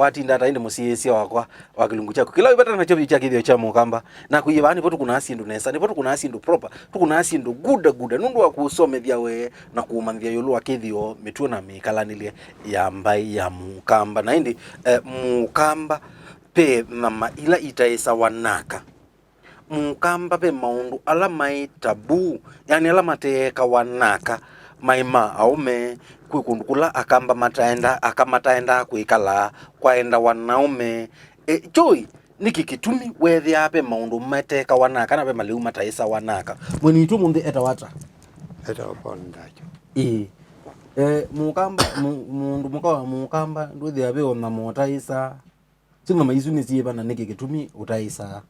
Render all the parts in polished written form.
wati ndata inde musiesi wakwa wakilungu chako kila ibata na chobi chake cha mukamba na kuyibani poto kuna asindu nesa ni poto kuna asindu proper tukuna asindu guda nundu wakusomethia we na kumanthia yulu wakithio mitu na mikalanilie ya mbai ya mukamba na indi mukamba pe mama ila itaesa wanaka mukamba pe maundu ala mai tabu yani ala mateka wanaka maima aume kukundukula akamba mataenda kuikala kwaenda wanaume joy niki kitumi wethi ape maundu mateka wanaka na pe maliu mataesa wanaka mweni itu munde etawata eta opondacho mukamba mundu mukawa mukamba nduthi ape ona motaisa singa maizu nisiye na niki kitumi utaisa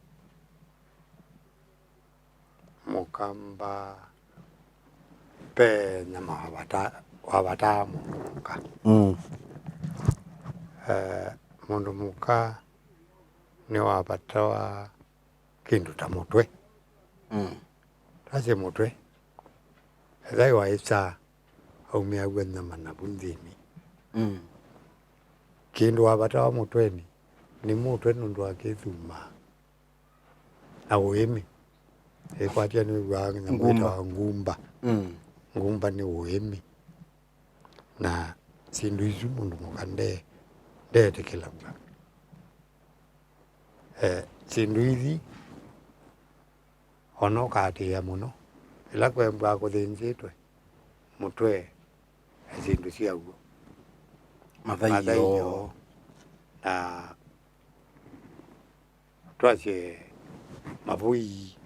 mukamba pe nyama wabata muka mundu muka ni wabatawa kindu ta mutwe tase mutwe thai waisa aumia gwena mana bundini kindu wabatawa mutweni ni mutwe nundu akithuma na uimi ekwatia ni wangi na ngumba ngumba ni uimi na sindu izu mundu mukande ndete kila mba sindu izi ono kati ya muno ila kwembwa kuthinjitwe mutwe sindu cia ugo mathaio na twacie mavui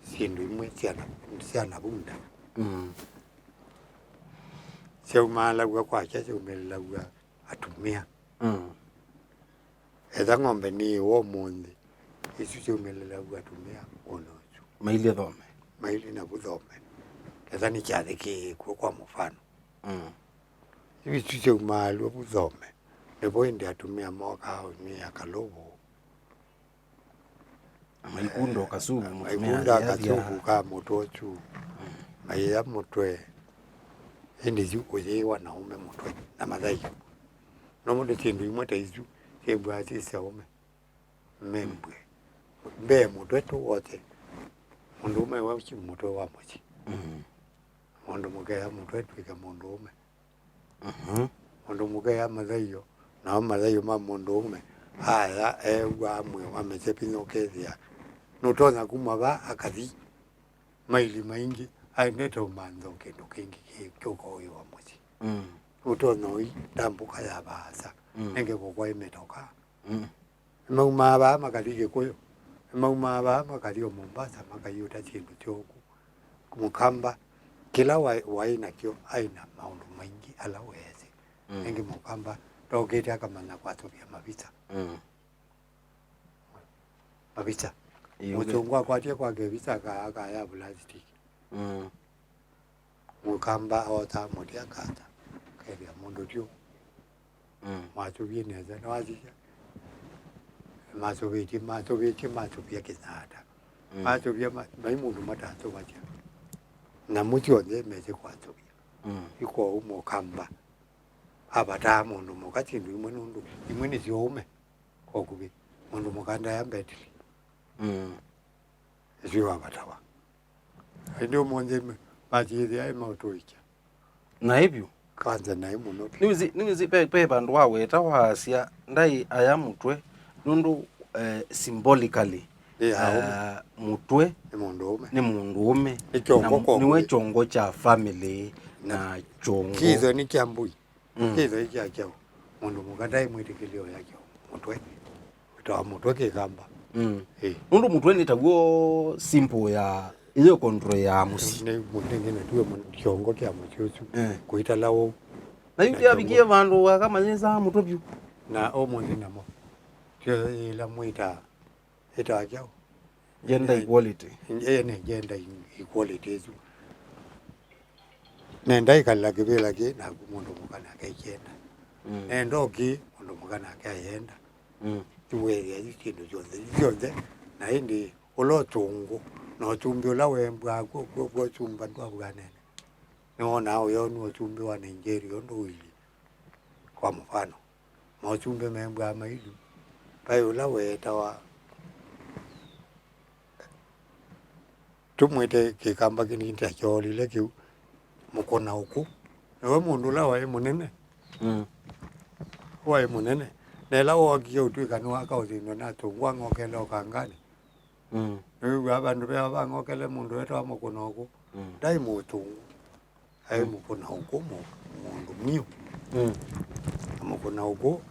sindu imwe ciana bunda ciaumalaua kwacha ciumilalaua atumia etha ng'ombe ni wo munthi isu ciumilalaua atumia onocu maili thome maili na buthome etha ni kiathikikuo kwa mufano isu ciaumalua buthome nivo indi atumia mokao ni akalobo maikundo kasubu maikunda kasubu ka mutochu maiya mutwe indi zi uye wanaume mutwe na madhaiyo no mundu kindu imwe ta izu kebwa tisa ume membwe mbe mutwe tu wote mundu ume wa chi mutwe wa mochi mundu mugaya mutwe twika mundu ume mundu mugaya madhaiyo na madhaiyo ma mundu ume haya ewa mwe wamechepino kethia nutona kumaba akathi maili maingi aineto manzo kindu kingi kyoko yo mochi utona oi tambuka ya basa nenge kokwa imetoka maumaba makali kuyo maumaba makali o Mombasa makayuta chindu choku kumukamba kila waina kyo aina maundu maingi ala weze nenge mukamba togeta kama na kwa tobia mabita mabita muchungwa kwatie kwa gebisa ka ya plastic mukamba ota mudia kata kebya mundu tyo matubie neza nawazija matubie kinada matubie maimundu matatu bacha na mutyo ne meze kwa tubia iko umukamba abata mundu mukatindu imwe nundu imwe ni ziome kokubi mundu mukanda ya mbetili ziwa batawa ndio monje majiri ya mautoicha na hivyo kwanza na imuno niwizi pe bandu waweta wasia ndai aya mutwe nundu symbolically mutwe ni mundu ume niwe chongo cha family na chongo kizo ni kiambui kizo iki chao mundu mukanda imwitikilio yake mutwe utawa mutwe kigamba nundu mutwe ni taguo simple ya iyo control ya musi ne mutengene tuwe chongo kya muchuchu kuita lawo na yuti abikie vandu akamanyeza mutwe byu na omundi namo tyo ila muita eta chao gender equality ne gender equality ezu nenda ikala kibela ki na mundu mukana kayenda nendoki mundu mukana kayenda tuwe ya kindu jonze na indi ulotungu no chumbi la wembwa kwa chumba ndo bwanene no na uyo no chumbi wa Nigeria ndo ili kwa mfano Mauchumbe membwa maidu. Payo la weta wa tumwete kikamba kini choli le kiu mukona huku. Ewe mundu la wae munene. Wae munene. Nela wakia utwika nuwaka uzino na tungwa ngokele okangani. Ewe abandu bea ba ngokele mundu wetu wa mukona huku. Dai mutungu. Ayo mukona huku mundu miu. Mukona huku.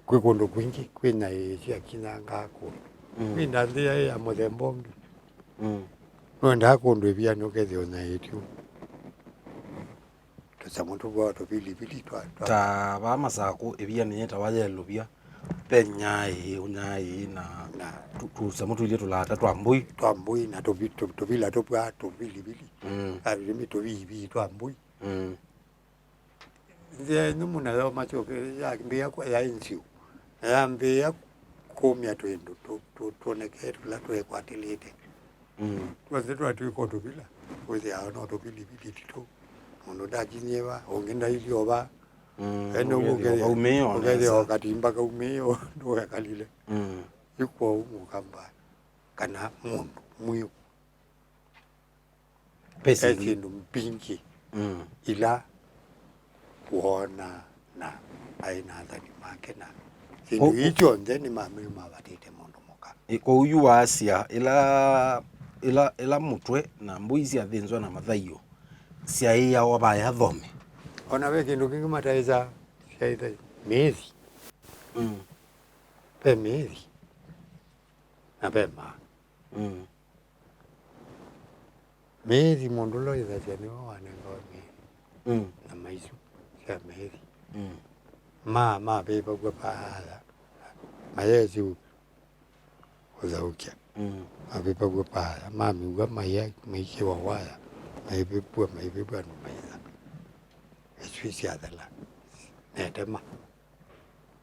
Kwikondo kwingi kwina echia kinanga ko. Kwina ndia ya modembongi. Nwenda kondo bia nokethio na etio. Tasamuntu bwa to pili twa. Ta ba masako ebia nyeta wajelo bia penyai unyai na tu samuntu ile tulata twambui na to bila to bwa to pili. Ari mi to bi twambui. Ndia numuna yo macho ke ya mbia kwa ya insiu. Ya mbia komia to endo to neke la to ekwatilite. Wazetu atuiko to bila. Oze ano to pili tito. Ono dajinyeva ongenda hivyo ba. Eno ugeze okatimba ka umeo ndo yakalile. Yuko umukamba kana mundu muyo. Pesi Kindu mpingi. Ila kuona na aina za makena. Kindu hicho ndeni mami mabatite mundu muka. Iko uyu wa Asia ila mutwe na mbuizi athinzwa na mathaio. Sia iya waba ya thome. Ona we kindu kingi mataiza shaida mezi. Pe mezi. Na pe ma. Mezi mundu lo iza chani wanenga mezi. Na maisu sia mezi. Ma beba kwa pahala. Mayezi uzaukia. Mabeba kwa pahala. Mami uwa maiki wa wala. Maibebwa no maiza. Eswisi adala. Netema.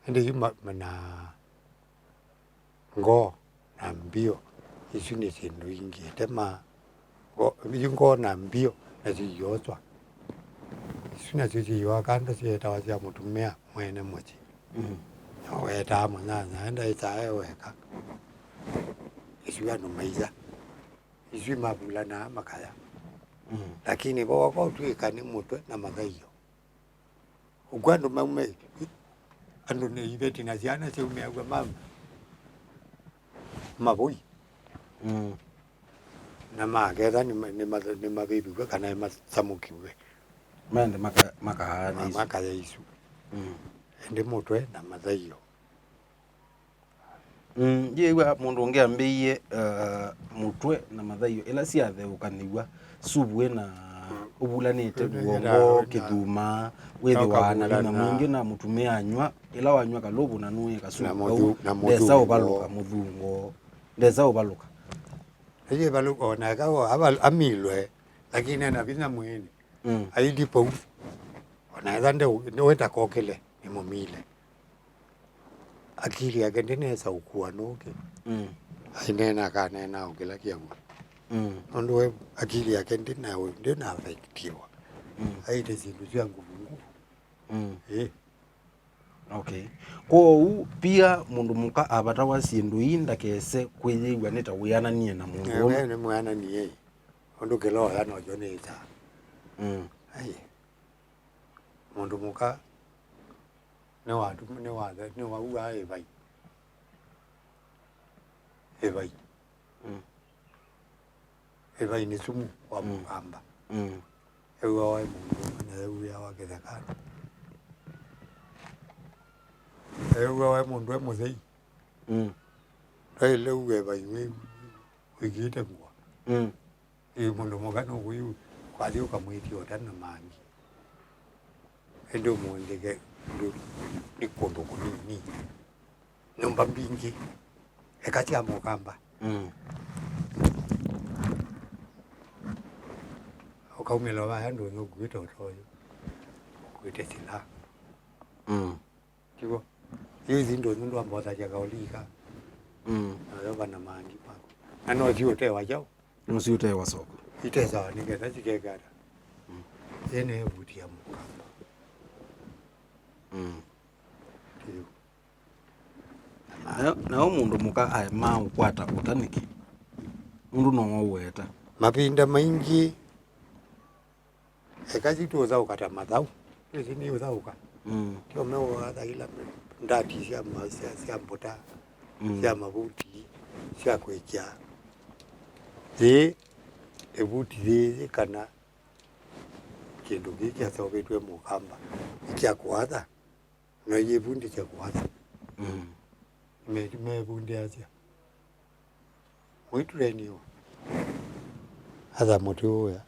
Ndi hima na ngo na mbio. Isu ni sindu ingi. Tema ngo na mbio na ziyozwa. Isu na ziyo kanda siyeta wazia mutumea mwene mochi. Weta amo na enda itae weka. Isu ya no maiza. Isu mabula na makaya. Lakini kwa tuika ni mutwe na mathaio. Ugwandu maume andu ni ibeti na ziana si umeagwa mama. Mabui. Na magetha ni mabibi kwa kana masamuki we. Mende makahana isu. Makaya isu. Ndi mutwe na mathaio. Yewa mundu ngeambiye mutwe na mathaio ila siatheukanigwa subwe na ubulanite guongo kithuma withiwa na bina mwingi na mutumia anywa ila wanywa kalobu na nuye kasubu ndesa ubaluka muthungo ndesa ubaluka Eye baluka ona kawa amilwe lakini na bina mwini aidipo ona thande weta kokele ni mumile akili yake ndinesa ukua nuke ainena kanena ukila kiamu Ondo akili yake ndina affectiwa. Aite zindu cia nguvu. Okay. Ko pia mundu muka abata wa sindu inda kese kwiyigwa neta wiananie na mundu. Wewe ni mwana ni yeye. Ondo kelo ya no joneta. Ai. Mundu muka ne watu ne wa uga ebai. Ebai ni sumu wa mukamba. Ewe wa mundu na ewe ya wakethakana. Ewe wa mundu e muthei. Ele uwe bai we wigite ngwa. Mundu mugano huyu kwa dio kamwiti otana mangi. Endo mwendege ni kondo kunini. Nyumba mbingi. Ekati ya mukamba. Ukaumela bahando no gwita otoyo. Gwita sila. Kibo. Hizi ndo ambazo hajaolika. Na bana mangi pako. Ano ziote wajao. Nusiute wa soko. Iteza ningeza zikegara. Ene vuti ya mukamba. na mundu muka ai ma ukwata utaniki mundu no weta mapinda maingi ekazi tuza ukata madhau ni uzauka kio meo hata ila ndati sia masia sia mbota sia mabuti sia kwekya ebuti kana kindu giki asobetwe mukamba kya kuatha no yebundi kya kuatha me bundi asia mwitureniyo hata mutu ya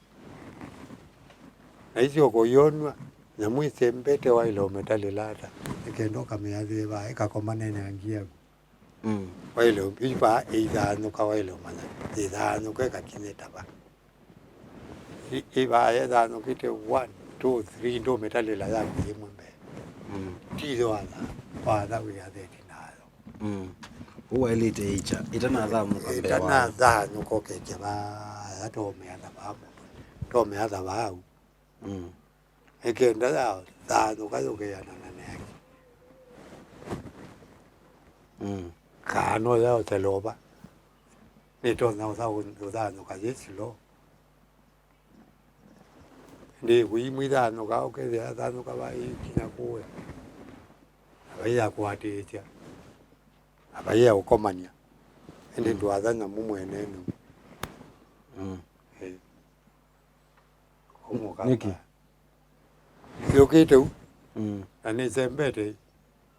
na hizo koyonwa na mwise mbete wa ile umetali lata ikendoka meazi ba ikakomane na ngia wa ile ipa idanu ka wa ile mana idanu ka kineta ba iba idanu kite 1 2 3 ndo metali la ya mwembe tizo ala para we adeti nayo uwa elite icha itana adhamu ka itana adhamu ko ke ba ato me adhamu to me adhamu ekenda dado kayo ke yana nane kano ya teloba nito na usa no kayesilo ndi kuimwida no ka ke ya dano ka bai kina kuwe abaya kuatecha abaya ukomania ndi tuadhana mumwene no niki yokete ani zembete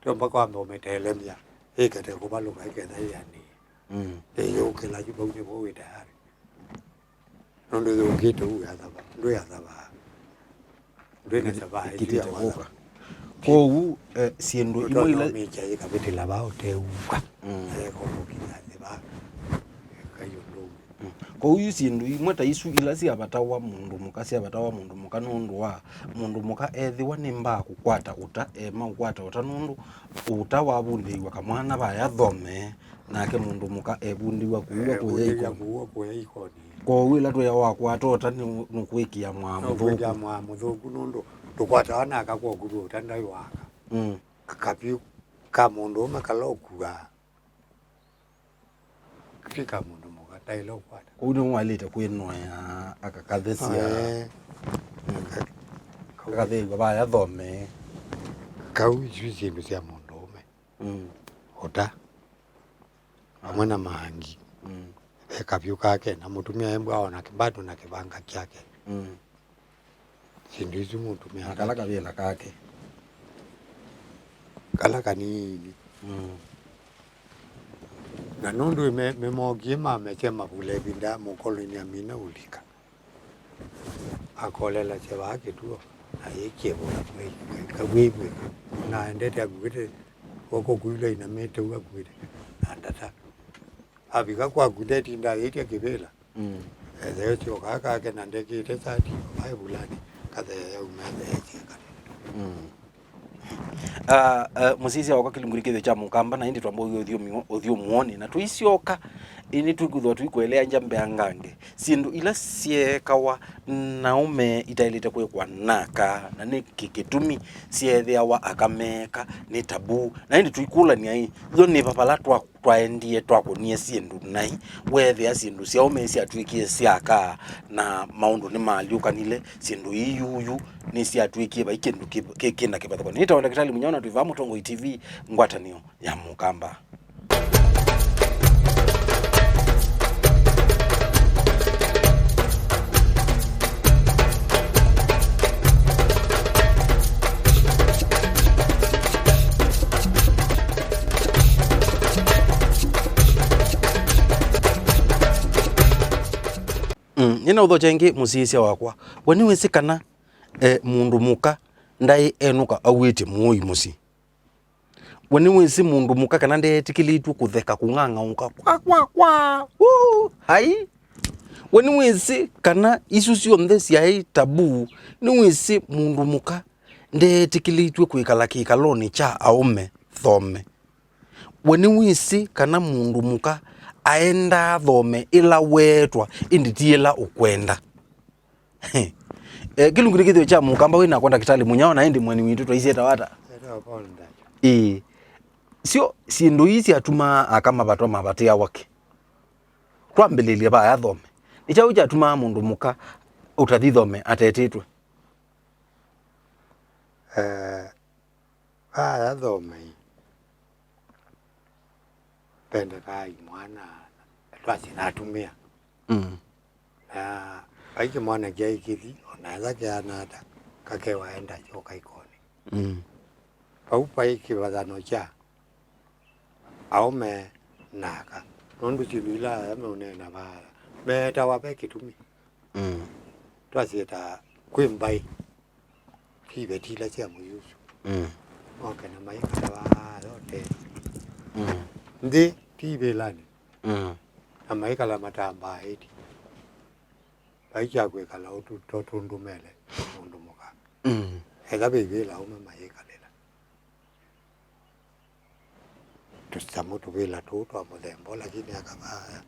tomba kwamba umetelemya ikate kubaluka ikenda yani yokela jibonye bo wetari ndo yokete uyazaba ndo yazaba ndo nasaba kitete boka ko siendo imoila mecha ikabete la bao teuka ko mukina ba kayo ko yusindu imweta isu ila si abatawa mundu mukasi abatawa mundu mukanundu wa mundu muka ethiwa nimba kukwata uta ema ukwata uta nundu uta wabundiwa kamwana baya thome nake mundu muka ebundiwa kuwa kuya ikoni ko wila twa wakwata uta nukwikia mwa muthuku nundu tukwata wana akakwo guru utandai waka akapiu ka mundu makalokuga kika mundu tailo kwata uni walita kwinwa ya akakathesia akathegwa baya thome kau icindu cia mundu ume uta amwe na mangi ekavyu kake na mutumia embwa ona kibado na kibanga kyake sindu ici mutumia akala kavila kake kala kanini na nundu memogie mamechema vule vinda mukoloni amina ulika akolela chevake tuo ayekiebola kawebwe na endete agwite wako kuile ina mete uwa gwite andata abika kwa gudeti nda yetia kibela ezeyo chio kaka ke na ndeke ite sati bai bulani kaza ya umeza yecheka musisi wako kilungurikithe cha mukamba na indi twambo uthio muone na tuisioka ini tukuthwa tuikwelea njambe angange sindu ila siekawa naume itailite kwekwa naka na ni kikitumi siethiawa akameka ni tabu na indi tuikula ni ai tho ni papala twaendie twakonie sindu nai wethia sindu cia ume cia twikie ciaka na maundu ni maliukanile sindu iyuyu ni cia twikie ba ikindu kikina kibathako ni tawanda kitali munyona tuiva Mutongo TV ngwatanio ya mukamba. Nina utho jengi musisia wakwa wani wesikana mundu muka ndai enuka awiti muoi musi wani wesi mundu muka kana ndetikilitwe kutheka kung'ang'auka kwa hai wani wesi kana isu cionthe ciai tabu ni wesi mundu muka ndetikilitwe kwikala kikaloni cha aume thome wani wesi kana mundu muka aenda thome ila wetwa inditiela ukwenda kilungurikithe cha mukamba wina kwenda kitali munyao na indi mwani witu twaisieta wata sio sindu isi atuma akama batwa mabatia wake twambelilie ba yathome icha uja atuma mundu muka utathithome atetitwe yathome pende kai mwana twasi natumia aiki mwana kia ikithi onaweza kia nada kake waenda choka ikoni paupa iki wathano cha aume naka nondu chilila yame unena bala meta wape kitumi twasieta kwimbai kibe tila cha muyusu oke na maika wa lote ndi tibe lani na maika la matamba hiti baicha kwe kala utu totundu mele mundu muka hega bebe la ume maika lela tusamu tubela tutu wa mudembo lakini akabaya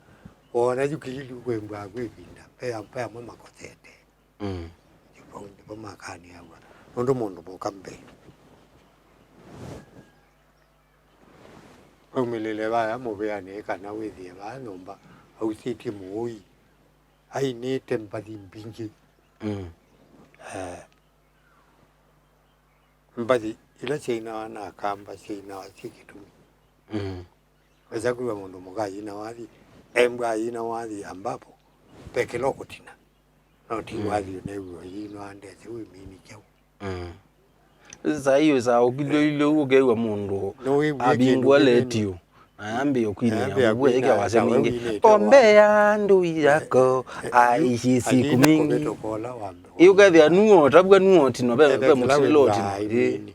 ona jukili kwe mbwa kwe binda pea mwe makotete jipo makani hawa mundu muka mbe umilile baya mubeane kana withie ba nomba au siti muoi ai ni tempadi mbingi mbadi ila china na kamba china chikitumi weza kuwa mundu muka ina wadi embwa ina wadi ambapo peke loko tina no ti wadi newo ino ande zui mini chau za hiyo za ukililo ugewa mundu abingwa letio ambe okwini abwe ega wasemingi ombea ndui yako aishi siku mingi iyo gathi anuo tabwa nuo tino be musiloti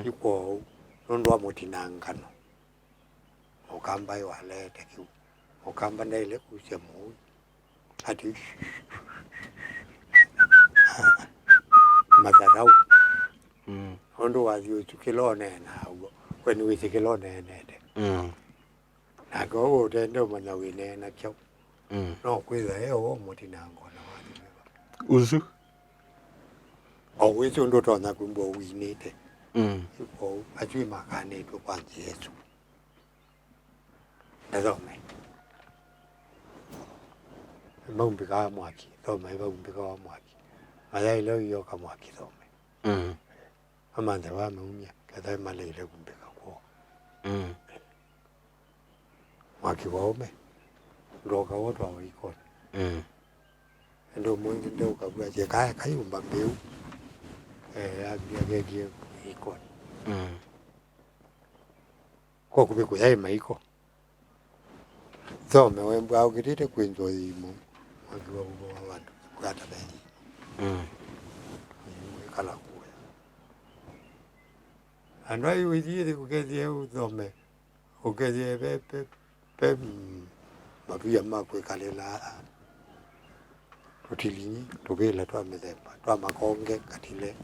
iko ndo amotinangano okamba iwalete ki okamba ndele kusemu ati magarau ondo wazio tukilone na kwani wisi kilone nede na go tendo mana wine na chau no kwitha eo motinango na wadi uzu always ndo tona kumbo winete ko ajui makane to kwa Yesu ndome maumbika mwaki thoma maumbika wa mwaki mayai leo yo kama mwaki thome amanda wa maumia kadha malele kumbeka kwa mwaki waume ndoka wote wa iko ndo mwingi ndo kabla je kaya kayumba mbeu agege iko kwa kubiko yai maiko thome wemba au kitete kwenzo imo mwaki wa watu kata beni kala kuya anai wiji kukezie uthome ukezie pe mabia makwe kalela utilinyi tubela twa methemba twa makonge katile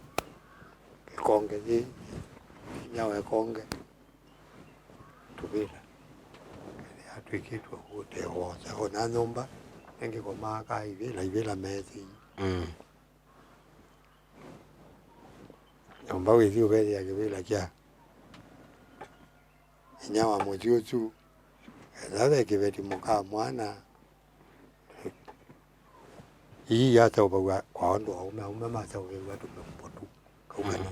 konge ji nyawe konge tubela atwikitwa wote wote ona nyumba nenge kwa maka ibela mezi nyumba wizi ubeli ya kibela kia nyawa mojuju zabe kibeti muka mwana hii hata ubawa kwa ndo aume masa wewe tumempotu kaukani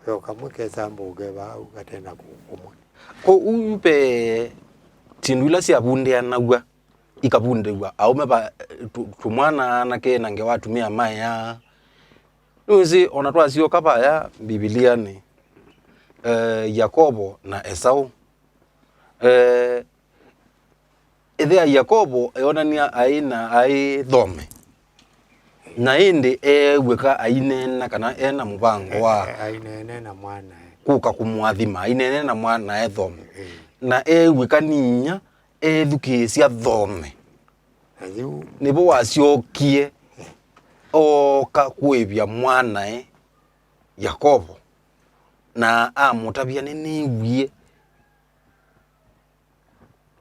yo kamwe kesa mboge ba ukatena kukumwe ko upe tindwila sia bunde anagwa ikabundewa aume ba tumwana nake nange watumia maya nuzi onatwa sio kapa ya Biblia ni Yakobo na Esau ethea Yakobo eonania aina ai thome na indi egwika ainena kana ena mubango wa ainene na mwana kuka kumwathima ainene na mwana ethome na egwika ninya ethukisia thome nibo waciokie oka kwibia mwana Yakobo na amutabia niniwie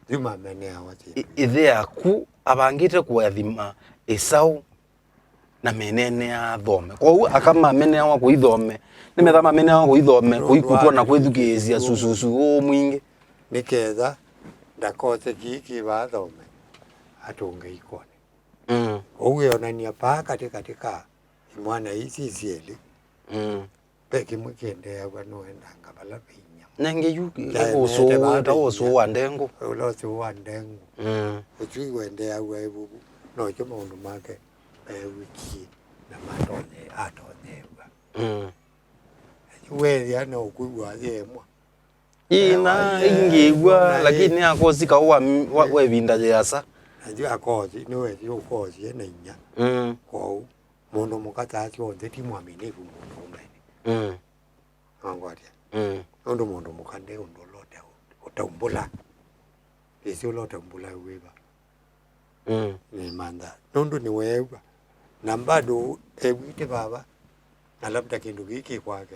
Juma menea wati ithea ku abangite kwathima Esau na menene athome kwa akama menene wa kuithome ni methama menene wa kuithome kuikutwa na kwithukizia sususu mwingi niketha ndakose kiki bathome atunge ikone uwe onania pa katika mwana hizi sieli peki mukende abano endanga bala pinya nenge yuki oso wa ndengo uloso wa ndengo uchi wende awe bubu no choma undu make wiki na matone atone we yana ukuwa yemwa ina ingigwa lakini akozika we vinda yasa najua akozi niwe ukozi yenenya kwa mundu mukata chonde timwaminifu mundu umene angoria mundu mukande undu lote utaumbula isi ulotaumbula wiba ni manda nundu ni wewa na bado ewite baba na labda kindu giki kwake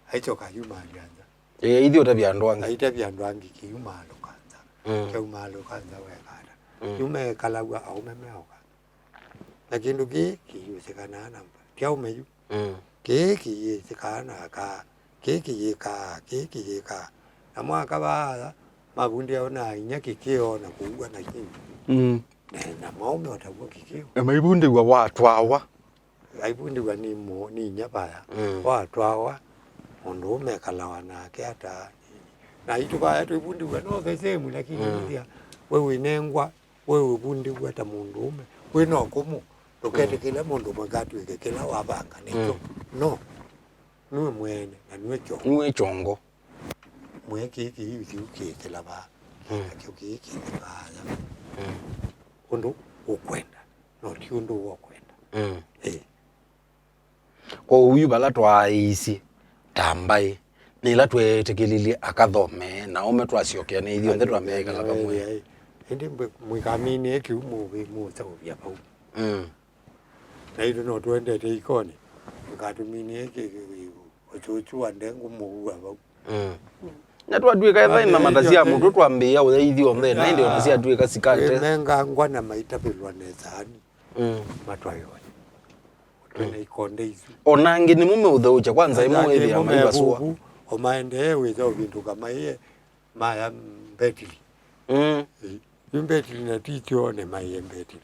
haichoka yuma alianza ithio tabyandwangi aitabyandwangi kiyuma lokanza kiyuma lokanza wekara yume kalagwa au memeoka lakini giki yusekana namba kyaumeyu giki yesekana ka giki yeka na mwaka ba mabundi ona inyaki kio na kuugwa na kinyi na maume watakuwa kikio amaibundi wa watu hawa aibundi wa ni nyabaya watu hawa mundu umekalawa nake hata na itubaya tu ibundi wa no the same lakini ndia wewe nengwa wewe bundi wa hata mundu ume we no kumu lokete kila mundu magatu kila wabanga niko no niwe mwene na niwe chongo mwe kiki hivi ukikela ba kiki ba undu ukwenda no ti undu ukwenda kwa uyu bala twaisi tambai nila twetekelilie akathome na ome twasiokea ni ithio nthe twamekala kamwe ndi mwikamini ekiumu musa ubya pau na ido no twendete ikone ngatumini eki ochuchu andengu muwa pau na twatuika etha na matasia mundu twambia utheithio nthe na ndio nasia tuika sikate menga ngwana maitapilwa nezani matwayo na ikonde izu onangi ni mume utheucha kwanza imwe hivi ya maiba suwa o maende wizo vindu kama iye maya mbetili mbetili na ticho ne maye mbetili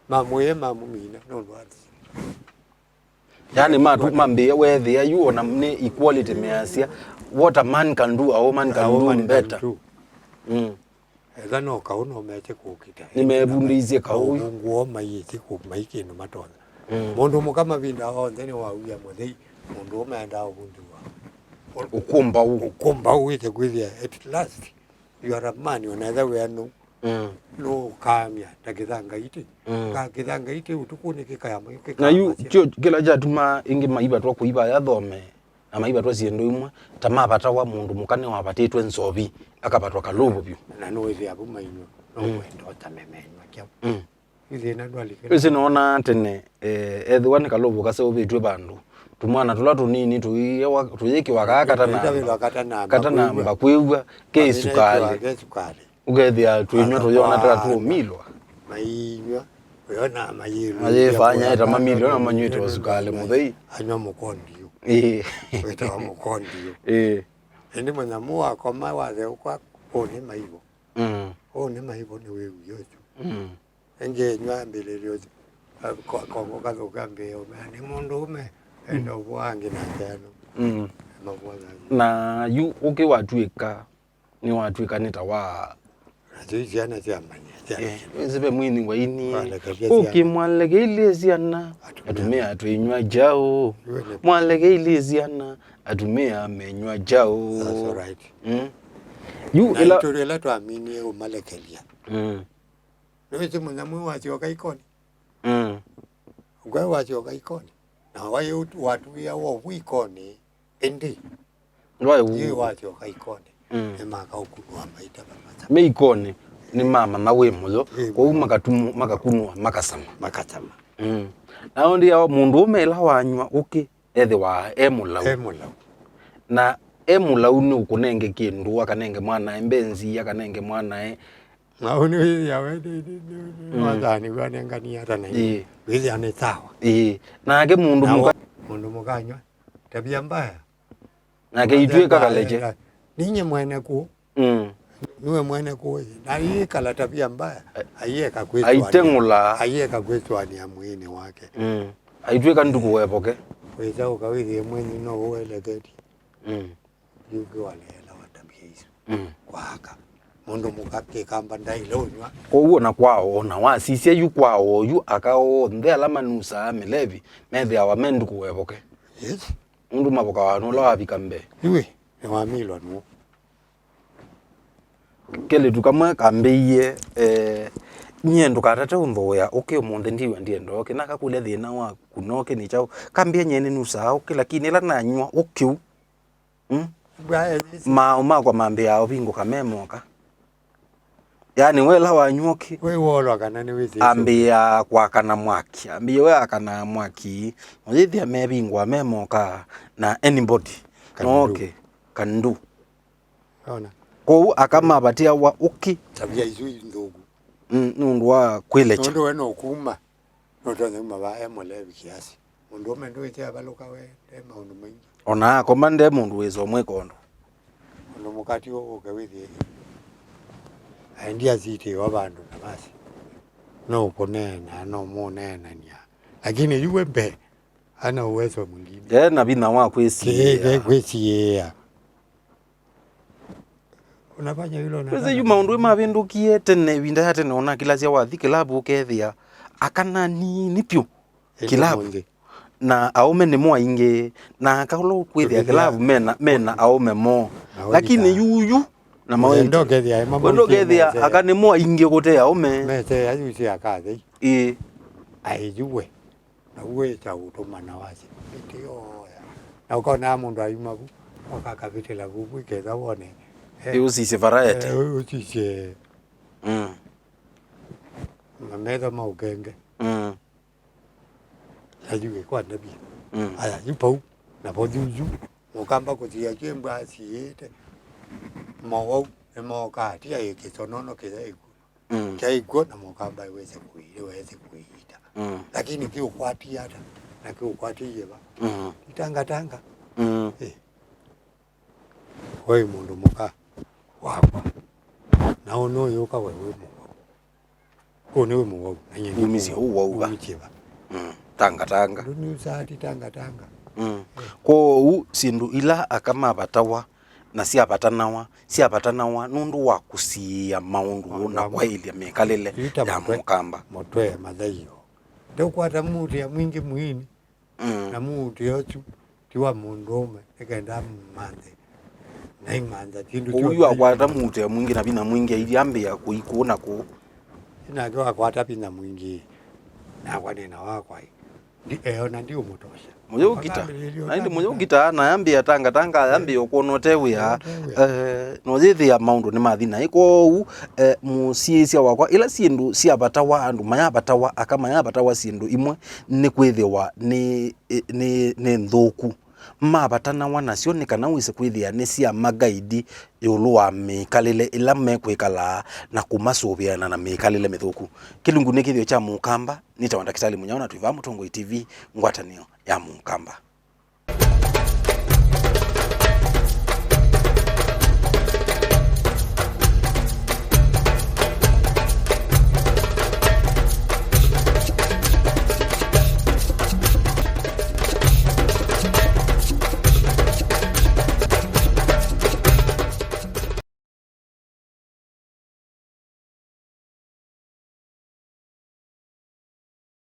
mamuye mamumina no lwati yani mambia wethi ayu ona ni equality measia what a man can do a woman can do better eza no kauno meche kukita nimebundizie kauyu nguo mayiti kumaiki no matona mundu mukama vinda onde ni wauya muthei mundu umeenda ubundiwa ukumba uite kwithia at last you are a man unaweza wenu no kamya takithanga ite kakithanga ite utukune kikaya na yu kila jatuma ingi maiba twa kuiba ya thome na maiba twa siendo imwe tamapata wa mundu mukane wapatitwe nsobi akapatwa kalubu byu na no ithi abu mainyo no kwendo tamemenywa kya ithi na ndwali isi naona tene ethiwa ni kalubu kase ubitwe bandu tumwana tula tunini tuyiki wakakata na mbakwigwa ke sukali ugethia twinywa tuyona tera tumilwa mainywa yona mayiru ayefanya eta mamilio na manywite wa sukali muthei anywa mukondio weta mukondio ndi mwanyamu wako mawathe kwa one maibo one maibo ni wewe yocho enge nywa mbele lyozo kongo kathuka mbeo ni mundu ume endo bwangi na keno na yu uki watuika ni watuika nita wa ziana zamanya zibe mwini wa ini uki mwalege iliziana atumia tuinywa jao mwalege iliziana atumia menywa jao that's right yu ila tuamini umalekelia niwe mwanamwe wacho kaikoni ngwa wacho kaikoni na wayo watu ya wo wikoni endi ndwaye wacho kaikoni emaka ukudwa maita bamata meikoni ni mama mawe muzo kwa makakunwa makasama na ondi ya mundu umela wanywa uki ethe wa emulau na emulau ni ukunenge kindu akanenge mwana embenzi akanenge mwana Mauni ya wedi wadani wanengani hata na hii. Wizi ane sawa. Nake mundu mukanywa tabia mbaya. Nake itwe kakaleje. Ninye mwene ku. Niwe mwene ku. Na hii kala tabia mbaya. Aieka kwetu. Aitengula. Aieka kwetu ani ya mwini wake. Aitwe kanduku wepoke. Weza ukawiri mwenye no ueleketi. Yuki walela watabia hizo. Kwa haka. Mundu mukake kamba ndailonywa. Kwa na kwao na wasisia yu kwao yu akao ndela manusa melevi methe awa mendu kuwepoke. Yes. Mundu maboka wanu la wabikambe. Iwe ni wamilwa nu. Kele tukamwe kambeye nyendo katata undhoya okay umunde ndiwe ndiendo okay nakakule thina wa kunoke ni chao kambia nyene nusa okay lakini la nanywa okay ma kwa mambe yao bingo kamemoka. Yani wela wanyuki we wolo kana ni wizi ambia kwa kana mwaki ambia we akana mwaki muzithi amebingwa memoka na anybody okay kandu ona ko akama batia wa uki tabia hizo ndugu nundu wa kwilecha nundu we no kuma noto nyuma ba emolevi kiasi mundu mendo ite abaluka we tema undu mwingi ona komande mundu wezo mwekondo undu mukati wo kawithi India ziti wabandu na basi no kunena no munena nya lakini yuwe mbe ana uwezo mwingine na bina wa kwesi unafanya hilo na kwese yuma undu mabindukie tene winda hata naona kila sia wathi kilabu kethia akana ni pyo kilabu na aume ni mwa inge na akalo kwethia kilabu mena aume mo lakini yuyu na mawendo gethia mawendo gethia akane mwa inge gote aume mete ayusi akathi aijuwe na uwe cha utomana wase ndio na ukona mundu ayumagu wakakabitela gugu ketha wone usise variety usise mametha maugenge ayuwe kwa nabi aya yupau na pojuju mukamba kutia kembwa siete mawo emoka tia ikitonono kidaiku kaiko na mukamba iweze kuita lakini kiukwati hata na kiukwati yeba tanga wewe mundu muka wako na ono yoka wewe muwo one we muwo nanye umisi huwa umicheba tanga ni usati tanga ko sindu ila akama batawa na siapatanawa nundu wa kusia maundu na kwailia mekalele ya mukamba motwe madhaio ndio kwata muti ya mwingi muini na muti yochu tiwa mundume ekenda mande na imanda tindu uyu akwata muti ya mwingi na bina mwingi iliambia kuikuna ko ina kwa kwata bina mwingi na kwanena wakwai na ndio mutosha moyo gita naindi moyo gita na yambia tanga yambia okonotewe ya nozithi ya maundu ni mathina iko musiesia wakwa ila sindu sia batawa andu maya batawa akama ya batawa sindu imwe ni kwithiwa ni nthuku mabatana wanacio ni kana wise kwithia ni cia magaidi yulu wa mikalile ila mekwikala na kumasubiana na mikalile mithuku kilungu ni kithio cha mukamba ni tawanda kitali munyaona tuiva Mutongo TV ngwatanio ya mukamba.